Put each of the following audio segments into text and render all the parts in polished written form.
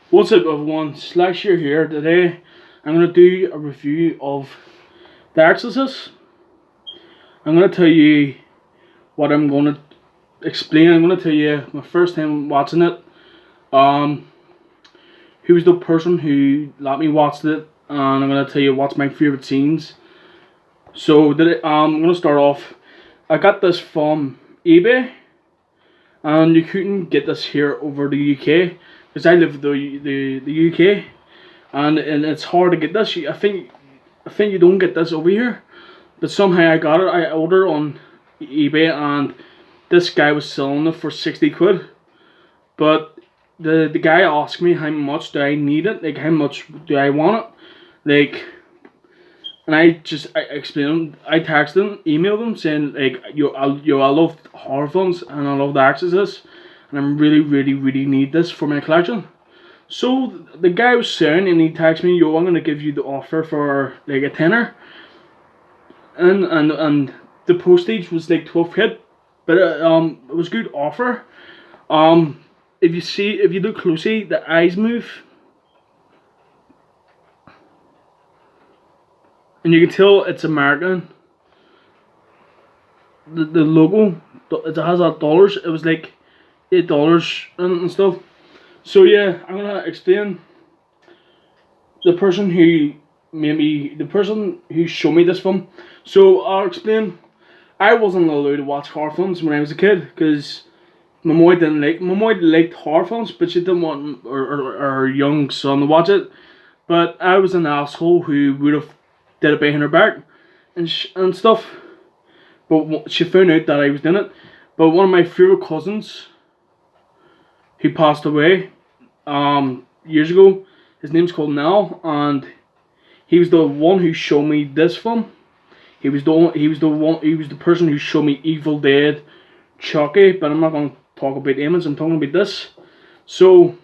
What's up, everyone? Slasher here. Today, I'm gonna do a review of The Exorcist. I'm gonna tell you what I'm gonna explain. I'm gonna tell you my first time watching it. Um, who was the person who let me watch it, and I'm gonna tell you what's my favorite scenes. I'm gonna start off. I got this from eBay, and you couldn't get this here over the UK because I live in the UK. And it's hard to get this. I think you don't get this over here, but somehow I got it. I ordered on eBay, and this guy was selling it for 60 quid. But the guy asked me how much do I need it, like how much do I want it, like, and I explained him. I texted him, emailed him saying like I love horror films and I love The Exorcist, and I'm really need this for my collection. So the guy was saying, and he texted me, "Yo, I'm gonna give you the offer for like a tenner," and the postage was like 12 quid, but it was a good offer. Um, if you look closely, the eyes move, and you can tell it's American. The logo, it has that dollars. It was like $8 and stuff. So yeah, I'm gonna explain the person who showed me this film. So I'll explain. I wasn't allowed to watch horror films when I was a kid because my mom liked horror films, but she didn't want her young son to watch it. But I was an asshole who would have did it behind her back and stuff. But she found out that I was doing it. But one of my favorite cousins, who passed away, years ago, his name's called Nell, and he was the one who showed me this film. He was the person who showed me Evil Dead, Chucky, but I'm not gonna talk about Emmons, I'm talking about this. So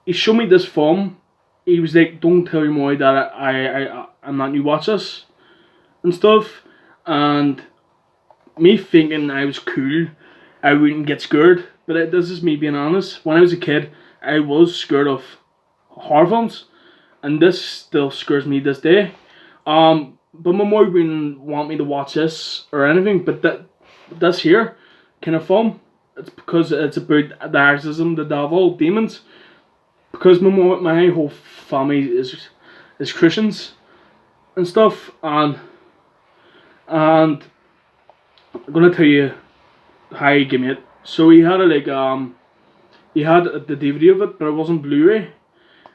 he showed me this film. He was like, "Don't tell your mom that I'm not you watch this and stuff." And me thinking I was cool, I wouldn't get scared. But this is me being honest. When I was a kid, I was scared of horror films, and this still scares me this day. But my mom wouldn't want me to watch this or anything. But this here kind of film, it's because it's about the exorcism, the devil, demons. Because my whole family is Christians and stuff, and I'm gonna tell you how he gave me it. So he had the DVD of it, but it wasn't Blu-ray, and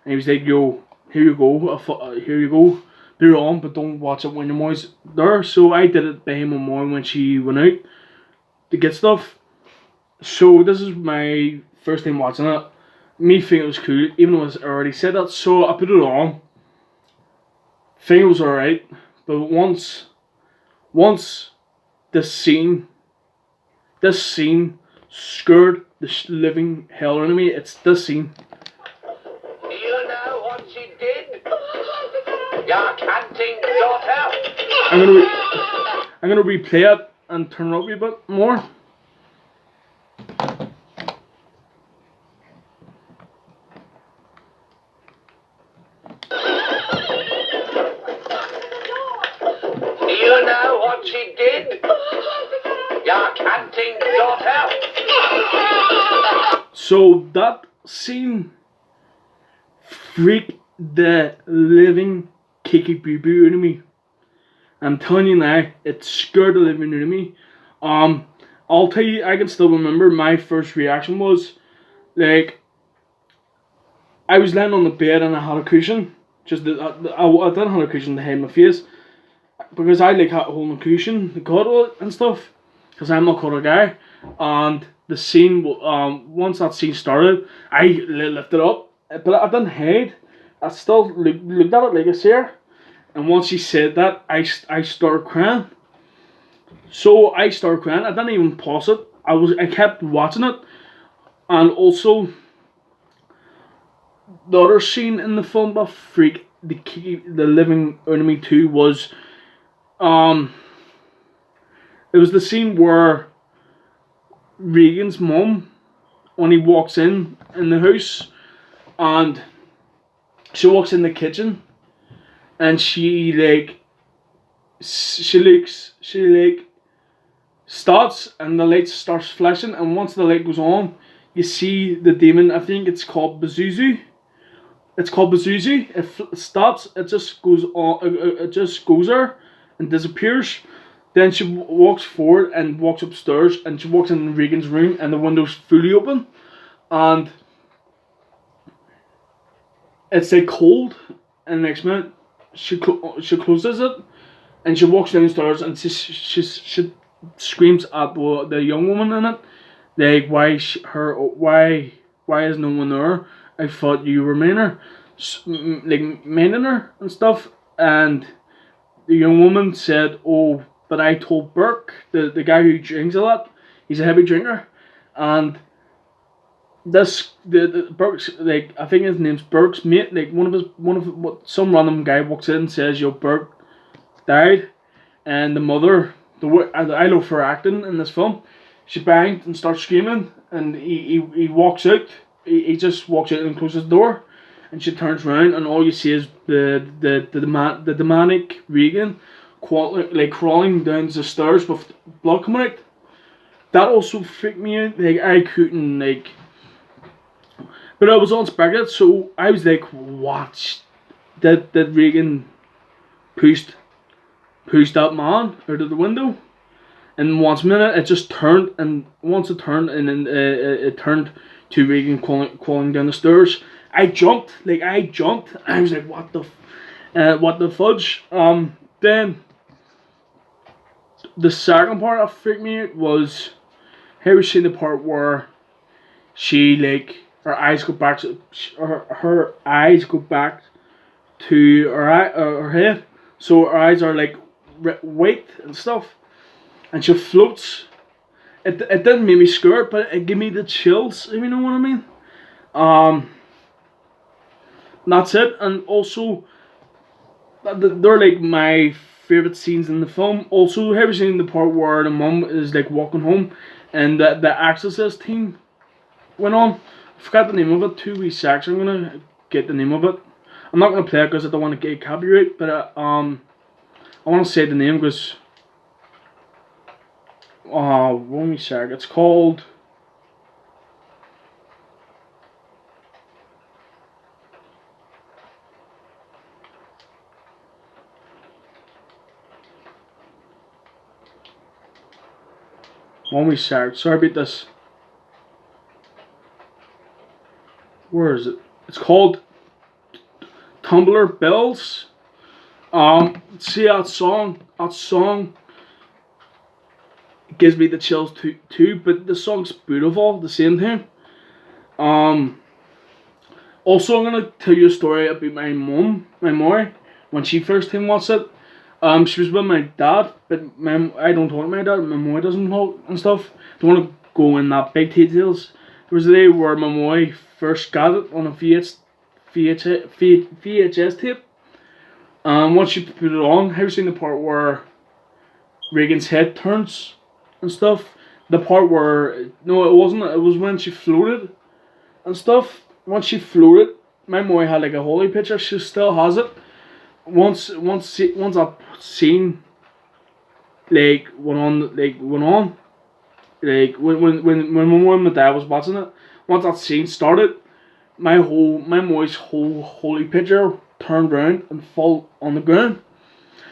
he was like, "Yo, here you go, here you go, put it on, but don't watch it when your mom's there." So I did it by my mom when she went out to get stuff. So this is my first time watching it. Me think it was cool, even though I already said that. So I put it on. Think it was alright, but once this scene this scene scared the living hell out of me. It's this scene. Do you know what she did? Your canting daughter. I'm gonna replay it and turn it up a bit more. Do you know what she did? Your canting daughter. So that scene freaked the living kiki boo boo out of me. I'm telling you now, it scared the living out of me. I'll tell you, I can still remember my first reaction was like I was laying on the bed and I had a cushion. I didn't have a cushion to hide my face because I like holding a cushion, the cuddle and stuff. Because I'm a cuddle guy, and the scene, once that scene started, I lifted up, but I didn't hide. I still looked at it like I see her. And once she said that, I started crying. So I started crying. I didn't even pause it. I kept watching it, and also the other scene in the film that freaked the living out of me too was um it was the scene where Regan's mum when he walks in the house, and she walks in the kitchen, and she starts, and the light starts flashing, and once the light goes on, you see the demon. I think it's called Bazuzu. It's called Bazuzu. It starts. It just goes on. It just goes there and disappears. Then she walks forward and walks upstairs, and she walks in Regan's room, and the window's fully open, and it's like cold. And the next minute, she closes it, and she walks downstairs, and she screams at the young woman in it, like why is no one there? I thought you were meaner, like meaning her and stuff. And the young woman said, "Oh, but I told Burke, the guy who drinks a lot, he's a heavy drinker, and the Burke's, like, I think his name's Burke's mate, like some random guy walks in and says, yo, Burke died, and the mother, I love her acting in this film, she banged and starts screaming, and he walks out, he just walks out and closes the door, and she turns around, and all you see is the demonic Regan crawling down the stairs with blood coming out. That also freaked me out. Like, I couldn't, like, but I was unexpected, so I was like, what? Did Regan pushed that man out of the window? And once minute it just turned, and once it turned, and then it turned to Regan crawling down the stairs. I jumped. I was like, what the fudge? Then the second part that freaked me out was, have you seen the part where she, like, her eyes go back to her eyes go back to her head, so her eyes are like white and stuff, and she floats. It didn't make me scared, but it gave me the chills, if you know what I mean. That's it. And also, they're like my favorite scenes in the film. Also, have you seen the part where the mum is like walking home, and the Exorcist team went on? I forgot the name of it. 2 wee secs. I'm gonna get the name of it. I'm not gonna play it because I don't want to get copyright, but I want to say the name because 1 wee sec. It's called. One wee sec. Sorry about this. Where is it? It's called Tumbler Bells. See that song? That song gives me the chills too. But the song's beautiful at the same time. Also, I'm gonna tell you a story about my mum, when she first came watched it. She was with my dad, but I don't talk to my dad. My mom doesn't talk and stuff. Don't want to go in that big details. There was a day where my mom first got it on a VHS tape. Once she put it on, have you seen the part where Regan's head turns and stuff? The part where, no, it wasn't. It was when she floated and stuff. Once she floated, my mom had like a holy picture. She still has it. Once that scene went on, like when my mom and my dad was watching it. Once that scene started, my mom's whole holy picture turned round and fell on the ground,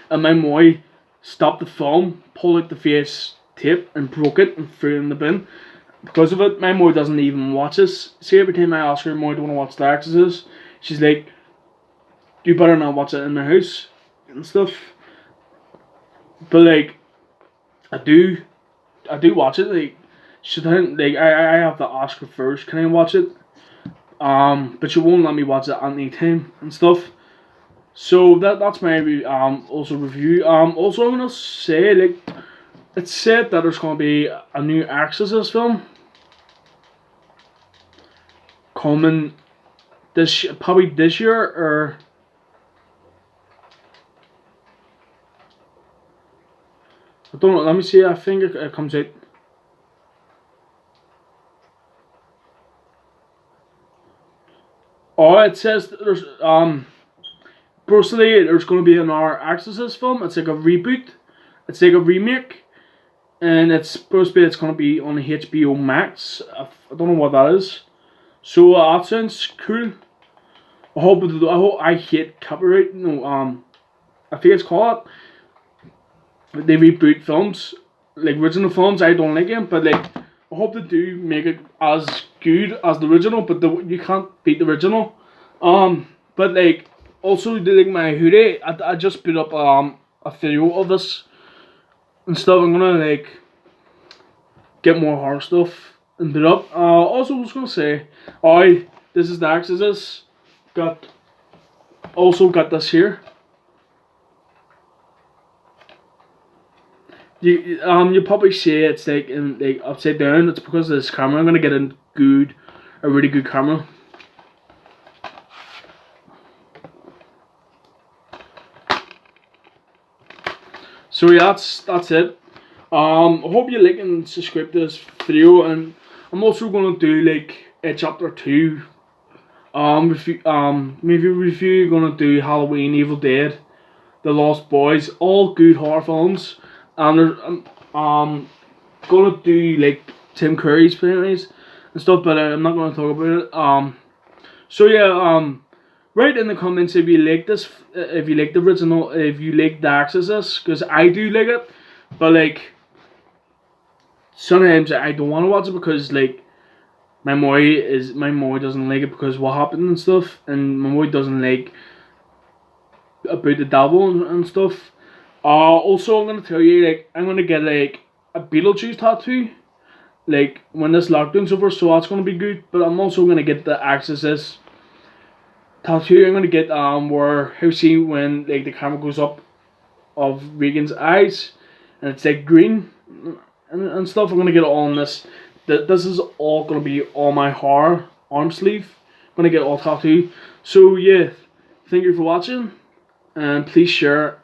and my mom stopped the film, pulled out the VHS tape, and broke it and threw it in the bin. Because of it, my mom doesn't even watch this. See, every time I ask her, "Mom, do you want to watch The Exorcist?" She's like, "You better not watch it in my house," and stuff. But like, I do watch it. Like, she doesn't, like, I have to ask her first, can I watch it? But she won't let me watch it at any time and stuff. So that's my also review. Also, I'm gonna say, like, it's said that there's gonna be a new Exorcist film coming probably this year, or I don't know. Let me see. I think it comes out. Oh, it says that there's personally there's gonna be another Exorcist film. It's like a reboot. It's like a remake, and it's supposed to be it's gonna be on HBO Max. I don't know what that is. So that sounds cool. I hate copyright. No, I think it's called. They reboot films, like original films. I don't like them, but like I hope they do make it as good as the original. But you can't beat the original. But like also like my hoodie, I just put up a video of this and stuff. I'm gonna like get more horror stuff and put up. Also, I was gonna say, this is the Exorcist. Got also got this here. You probably say it's like in like upside down. It's because of this camera. I'm gonna get a really good camera. So yeah, that's it. I hope you like and subscribe to this video, and I'm also gonna do like a chapter 2. Maybe review. Gonna do Halloween, Evil Dead, The Lost Boys, all good horror films, and there's gonna do like Tim Curry's plays and stuff, but I'm not gonna talk about it. So yeah, write in the comments if you like this, if you like the original, if you like The Exorcist, because I do like it, but like sometimes I don't want to watch it because like my mom doesn't like it because what happened and stuff, and my mom doesn't like about the devil and stuff. Also I'm gonna tell you like I'm gonna get like a Beetlejuice tattoo like when this lockdown's over, so that's gonna be good. But I'm also gonna get the Exorcist tattoo. I'm gonna get where how see when like the camera goes up of Regan's eyes and it's like green and stuff. I'm gonna get it all on this. This is all gonna be on my horror arm sleeve. I'm gonna get it all tattooed. So yeah, thank you for watching and please share